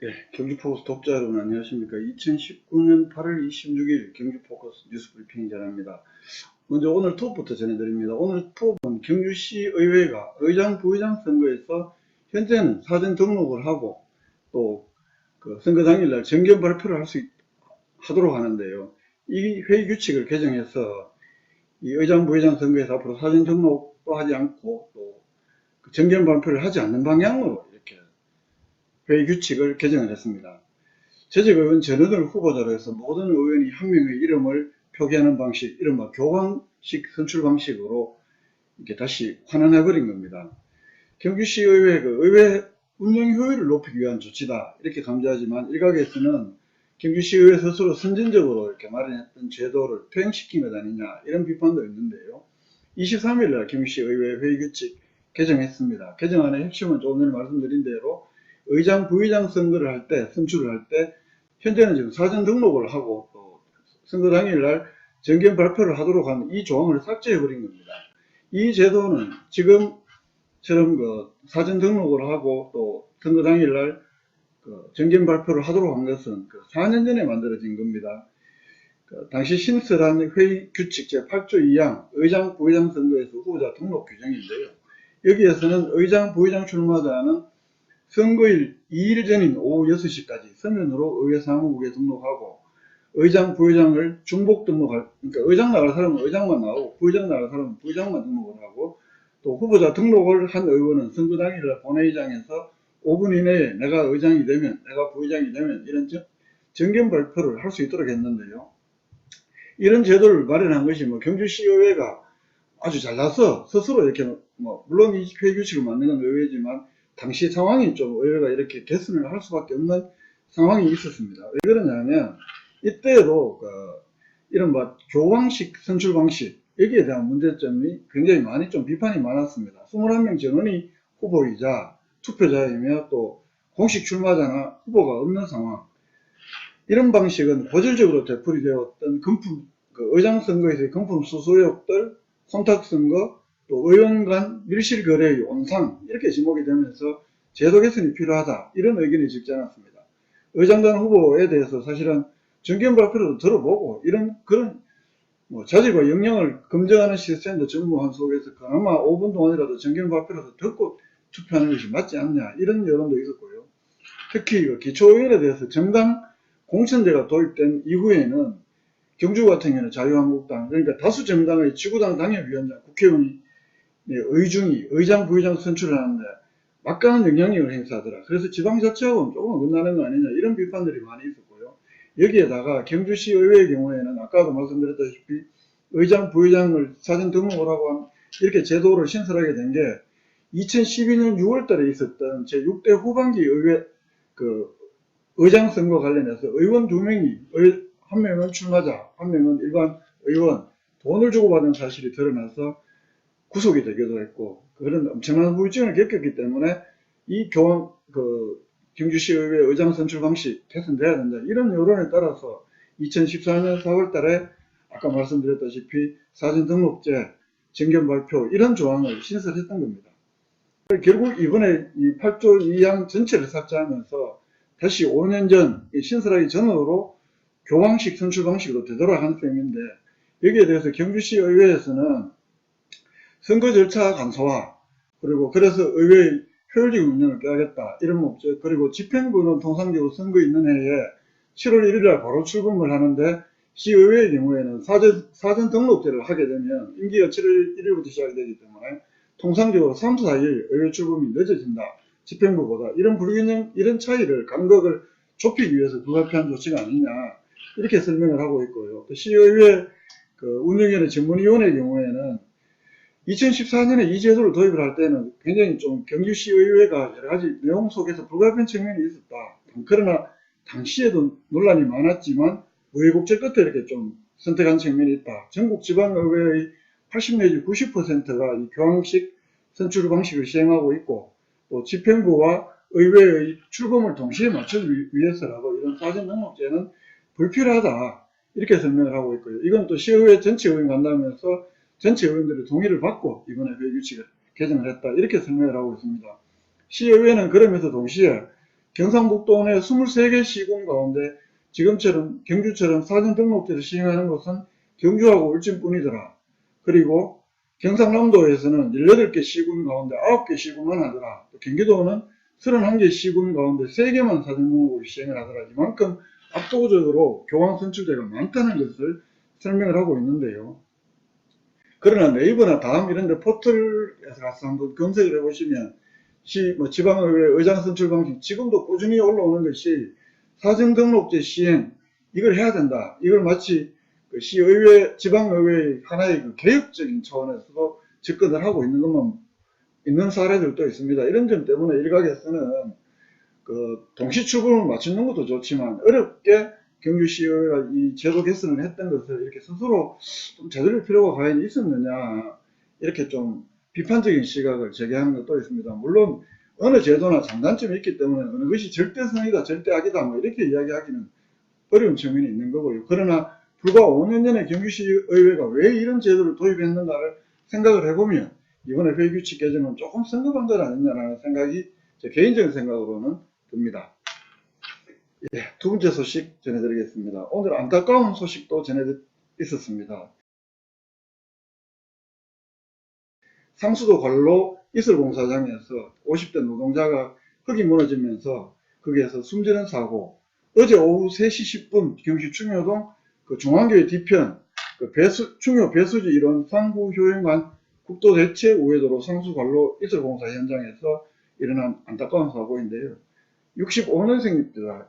네, 경주포커스 독자 여러분 안녕하십니까. 2019년 8월 26일 경주포커스 뉴스 브리핑 전합니다. 먼저 오늘 톱부터 전해드립니다. 오늘 톱은 경주시의회가 의장, 부의장 선거에서 현재는 사전 등록을 하고 또 그 선거 당일날 정견 발표를 하도록 하는데요. 이 회의 규칙을 개정해서 이 의장, 부의장 선거에서 앞으로 사전 등록도 하지 않고 또 정견 발표를 하지 않는 방향으로 이렇게 회의 규칙을 개정을 했습니다. 재직의원 전원을 후보자로 해서 모든 의원이 한 명의 이름을 표기하는 방식, 이른바 교황식 선출 방식으로 이렇게 다시 환원해버린 겁니다. 경주시의회 의회 운영 효율을 높이기 위한 조치다 이렇게 강조하지만 일각에서는 경주시의회 스스로 선진적으로 이렇게 마련했던 제도를 퇴행시킨 것 아니냐 이런 비판도 있는데요. 23일날 경주시의회 회의 규칙 개정했습니다. 개정안의 핵심은 조금 전에 말씀드린 대로 의장, 부의장 선거를 할 때, 선출을 할 때, 현재는 지금 사전 등록을 하고 또 선거 당일날 정견 발표를 하도록 하는 이 조항을 삭제해버린 겁니다. 이 제도는 지금처럼 사전 등록을 하고 또 선거 당일날 정견 발표를 하도록 한 것은 4년 전에 만들어진 겁니다. 당시 신설한 회의 규칙 제8조 2항 의장, 부의장 선거에서 후보자 등록 규정인데요. 여기에서는 의장, 부의장 출마자는 선거일 2일 전인 오후 6시까지 서면으로 의회 사무국에 등록하고 의장, 부의장을 중복 등록할, 그러니까 의장 나갈 사람은 의장만 나오고 부의장 나갈 사람은 부의장만 등록을 하고 또 후보자 등록을 한 의원은 선거 당일날 본회의장에서 5분 이내에 내가 의장이 되면, 내가 부의장이 되면 이런 정견 발표를 할 수 있도록 했는데요. 이런 제도를 마련한 것이 경주시의회가 아주 잘나서 스스로 이렇게 물론 이 회의 규칙을 만든 건 의회지만 당시 상황이 좀 의회가 이렇게 개선을 할 수밖에 없는 상황이 있었습니다. 왜 그러냐면 이때에도 이른바 교황식 선출 방식 여기에 대한 문제점이 굉장히 많이 좀 비판이 많았습니다. 21명 전원이 후보이자 투표자이며 또 공식 출마자나 후보가 없는 상황 이런 방식은 고질적으로 되풀이되었던 의장 선거에서의 금품 수수 의혹들, 혼탁 선거, 또 의원 간 밀실 거래의 온상 이렇게 지목이 되면서 제도 개선이 필요하다 이런 의견이 적지 않았습니다. 의장단 후보에 대해서 사실은 정견 발표도 들어보고 그런 자질과 역량을 검증하는 시스템도 정무한 속에서 그나마 5분 동안이라도 정견 발표라도 듣고 투표하는 것이 맞지 않냐 이런 여론도 있었고요. 특히 기초의원에 대해서 정당 공천제가 도입된 이후에는 경주 같은 경우는 자유한국당 그러니까 다수 정당의 지구당 당협위원장 국회의원이 의중이 의장 부의장 선출을 하는데 막강한 영향력을 행사하더라. 그래서 지방자치하고는 조금 어긋나는 거 아니냐 이런 비판들이 많이 있었고요. 여기에다가 경주시 의회의 경우에는 아까도 말씀드렸다시피 의장 부의장을 사전 등록을 하고 이렇게 제도를 신설하게 된 게 2012년 6월 달에 있었던 제6대 후반기 의회 의장 선거 관련해서 의원 2명이 한 명은 출마자, 한 명은 일반 의원 돈을 주고 받은 사실이 드러나서 구속이 되기도 했고 그런 엄청난 후유증을 겪었기 때문에 이 경주시의회 의장 선출 방식 개선돼야 된다 이런 여론에 따라서 2014년 4월 달에 아까 말씀드렸다시피 사전 등록제, 정견 발표 이런 조항을 신설했던 겁니다. 결국 이번에 이 8조 2항 전체를 삭제하면서 다시 5년 전 신설하기 전으로 교황식 선출 방식으로 되돌아간 셈인데 여기에 대해서 경주시의회에서는 선거 절차 간소화 그리고 그래서 의회의 효율적인 운영을 깨야겠다 이런 목적 그리고 집행부는 통상적으로 선거 있는 해에 7월 1일날 바로 출범을 하는데 시의회의 경우에는 사전 등록제를 하게 되면 임기가 7월 1일부터 시작이 되기 때문에 통상적으로 3, 4일 의회 출범이 늦어진다. 집행부보다 이런 불균형 이런 차이를 간극을 좁히기 위해서 불가피한 조치가 아니냐 이렇게 설명을 하고 있고요. 또 시의회 운영위원회 전문위원회의 경우에는 2014년에 이 제도를 도입을 할 때는 굉장히 좀 경주시의회가 여러 가지 내용 속에서 불가피한 측면이 있었다. 그러나 당시에도 논란이 많았지만 우여곡절 끝에 이렇게 좀 선택한 측면이 있다. 전국 지방의회의 80 내지 90%가 이 교황식 선출 방식을 시행하고 있고 또 집행부와 의회의 출범을 동시에 맞추기 위해서라도 이런 사전 등록제는 불필요하다. 이렇게 설명을 하고 있고요. 이건 또 시의회 전체 의원 간담회에서 전체 의원들의 동의를 받고 이번에 회의 규칙을 개정을 했다. 이렇게 설명을 하고 있습니다. 시의회는 그러면서 동시에 경상북도 내 23개 시군 가운데 지금처럼 경주처럼 사전등록제를 시행하는 것은 경주하고 울진뿐이더라. 그리고 경상남도에서는 18개 시군 가운데 9개 시군만 하더라. 또 경기도는 31개 시군 가운데 3개만 사전등록을 시행을 하더라. 이만큼 압도적으로 교황 선출제가 많다는 것을 설명을 하고 있는데요. 그러나 네이버나 다음 이런 데 포털에서 가서 한번 검색을 해보시면 지방의회 의장 선출 방식 지금도 꾸준히 올라오는 것이 사전등록제 시행 이걸 해야 된다. 이걸 마치 그 시의회, 지방의회의 하나의 그 개혁적인 차원에서도 접근을 하고 있는 것만 있는 사례들도 있습니다. 이런 점 때문에 일각에서는 그 동시출범을 맞추는 것도 좋지만 어렵게 경주시의회가 이 제도 개선을 했던 것을 이렇게 스스로 좀 되돌릴 필요가 과연 있었느냐 이렇게 좀 비판적인 시각을 제기하는 것도 있습니다. 물론 어느 제도나 장단점이 있기 때문에 어느 것이 절대성이다 절대악이다 뭐 이렇게 이야기하기는 어려운 측면이 있는 거고요. 그러나 불과 5년 전에 경주시의회가 왜 이런 제도를 도입했는가를 생각을 해보면 이번에 회규칙 개정은 조금 성급한 것 아니냐라는 생각이 제 개인적인 생각으로는 듭니다. 예, 두 번째 소식 전해드리겠습니다. 오늘 안타까운 소식도 있었습니다. 상수도 관로 이슬공사장에서 50대 노동자가 흙이 무너지면서 거기에서 숨지는 사고, 어제 오후 3시 10분 경기 충효동 그 중앙교회 뒤편 그 충효 배수지 일원 상부효행관 국도대체 우회도로 상수관로 이슬공사 현장에서 일어난 안타까운 사고인데요. 65년생입니다.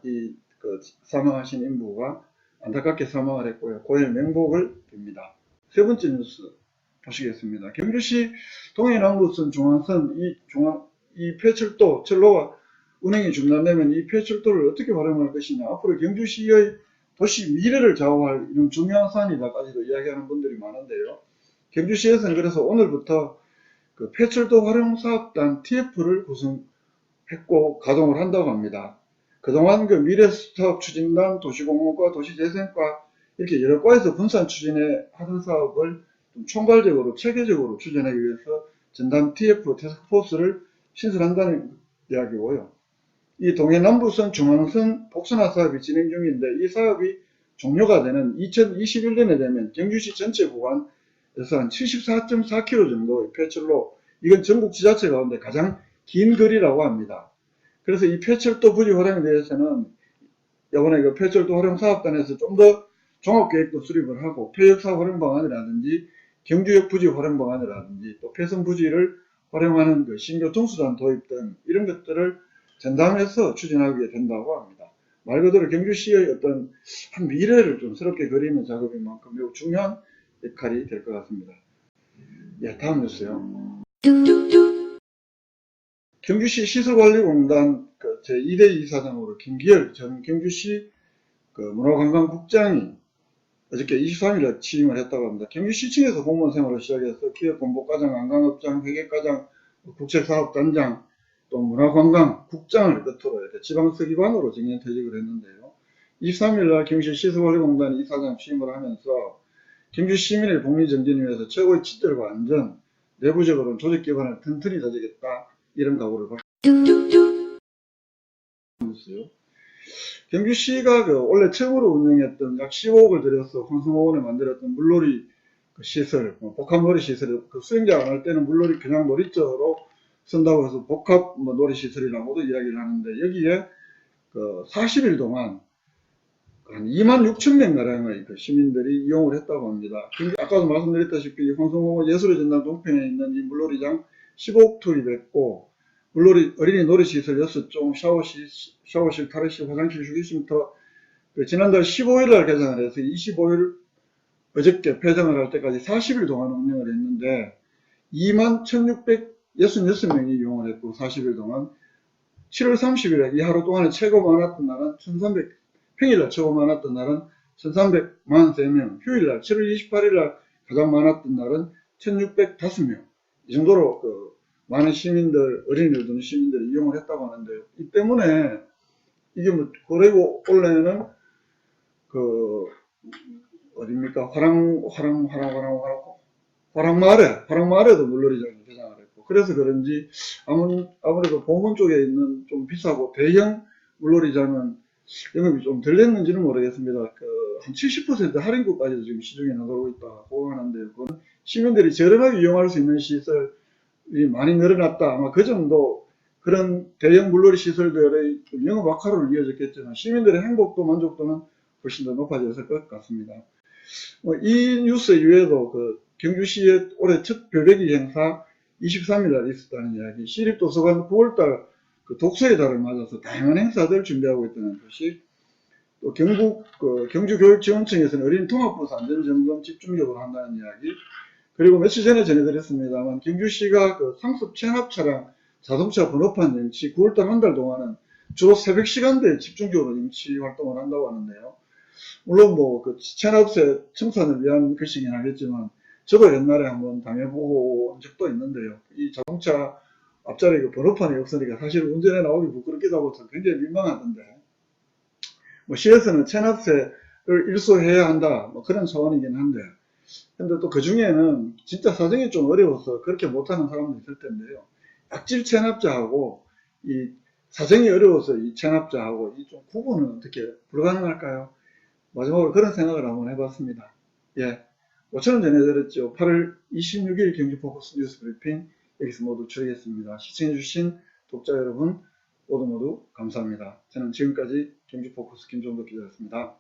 사망하신 인부가 안타깝게 사망을 했고요. 고해의 명복을 빕니다. 세 번째 뉴스 보시겠습니다. 경주시 동해남부선 중앙선 이 폐철도 철로가 운행이 중단되면 이 폐철도를 어떻게 활용할 것이냐, 앞으로 경주시의 도시 미래를 좌우할 이런 중요한 사안이다까지도 이야기하는 분들이 많은데요. 경주시에서는 그래서 오늘부터 그 폐철도 활용사업단 TF를 구성했고 가동을 한다고 합니다. 그동안 그 미래사업 추진단, 도시공업과 도시재생과 이렇게 여러 과에서 분산 추진해 하던 사업을 좀 총괄적으로 체계적으로 추진하기 위해서 전담 TF 태스크포스를 신설한다는 이야기고요. 이 동해남부선 중앙선 복선화 사업이 진행 중인데 이 사업이 종료가 되는 2021년에 되면 경주시 전체 구간에서 한 74.4km 정도의 폐철로, 이건 전국 지자체 가운데 가장 긴 거리라고 합니다. 그래서 이 폐철도 부지 활용에 대해서는 이번에 그 폐철도 활용 사업단에서 좀 더 종합계획도 수립을 하고 폐역사 활용 방안이라든지 경주역 부지 활용 방안이라든지 또 폐선 부지를 활용하는 그 신교통수단 도입 등 이런 것들을 전담해서 추진하게 된다고 합니다. 말 그대로 경주시의 어떤 한 미래를 좀 새롭게 그리는 작업인 만큼 매우 중요한 역할이 될 것 같습니다. 예, 다음 뉴스요. 경주시 시설관리공단 그 제2대 이사장으로 김기열 전 경주시 그 문화관광국장이 어저께 23일에 취임을 했다고 합니다. 경주시청에서 공무원 생활을 시작해서 기업본부과장, 관광업장, 회계과장, 국책사업단장, 또 문화관광국장을 끝으로 이렇게 지방서기관으로 정년퇴직을 했는데요. 23일날 경주시 시설관리공단 이사장 취임을 하면서 경주시 시민의 복리정진을 위해서 최고의 질과 안전, 내부적으로는 조직 기반을 튼튼히 다지겠다, 이런 각오를 밝혔어요. 경주시가 원래 처음으로 운영했던 약 15억을 들여서 황성호원에 만들었던 물놀이 시설, 복합놀이 시설, 그 수영장 안 할 때는 물놀이 그냥 놀이터로 쓴다고 해서 복합 놀이시설이라고도 이야기를 하는데, 여기에 40일 동안 한 26,000명 가량의 시민들이 이용을 했다고 합니다. 아까도 말씀드렸다시피 황성호 예술의 전당 동편에 있는 이 물놀이장 15억 투입했고, 물놀이 어린이 놀이시설 6종, 샤워실, 탈의실, 화장실, 휴게쉼터 지난달 15일날 개장을 해서 25일 어저께 폐장을 할 때까지 40일 동안 운영을 했는데 21,666명이 이용을 했고, 40일 동안 7월 30일에 이 하루 동안에 최고 많았던 날은 1,300, 평일날 최고 많았던 날은 1,343명, 휴일날 7월 28일날 가장 많았던 날은 1,605명, 이 정도로 많은 시민들, 어린이들 등 시민들이 이용을 했다고 하는데요. 이 때문에 이게 그리고 원래는 어딥니까? 화랑마을에도 물놀이장을 개장을 했고, 그래서 그런지 아무래도 봉건 쪽에 있는 좀 비싸고 대형 물놀이장은 영업이 좀 덜 됐는지는 모르겠습니다. 한 70% 할인구까지도 지금 시중에 나오고 있다고 하는데요. 그건 시민들이 저렴하게 이용할 수 있는 시설이 많이 늘어났다. 아마 그 정도 그런 대형 물놀이 시설들의 영업 악화로 이어졌겠지만 시민들의 행복도 만족도는 훨씬 더 높아졌을 것 같습니다. 이 뉴스 이외에도 경주시의 올해 첫 별배기 행사 23일 날 있었다는 이야기, 시립도서관 9월달 독서의 달을 맞아서 다양한 행사들 준비하고 있다는 것이, 또 경북 경주교육지원청에서는 어린이 통합버스 안전점검 집중적으로 한다는 이야기, 그리고 며칠 전에 전해드렸습니다만 경주시가 상습 체납차량 자동차 번호판 연치 9월달 한 달 동안은 주로 새벽 시간대에 집중적으로 연치 활동을 한다고 하는데요. 물론 체납세 청산을 위한 것이긴 하겠지만 저도 옛날에 한번 당해보고 온 적도 있는데요. 이 자동차 앞자리 번호판이 없으니까 사실 운전해 나오기 부끄럽기도 하고 굉장히 민망하던데, 시에서는 체납세를 일소해야 한다 그런 차원이긴 한데, 근데 또 그 중에는 진짜 사정이 좀 어려워서 그렇게 못하는 사람도 있을 텐데요. 약질 체납자하고 이 사정이 어려워서 이 체납자하고 이 좀 구분은 어떻게 불가능할까요? 마지막으로 그런 생각을 한번 해봤습니다. 예. 5천원 전해드렸죠. 8월 26일 경주포커스 뉴스 브리핑 여기서 모두 줄이겠습니다. 시청해주신 독자 여러분 모두 감사합니다. 저는 지금까지 경주포커스 김종덕 기자였습니다.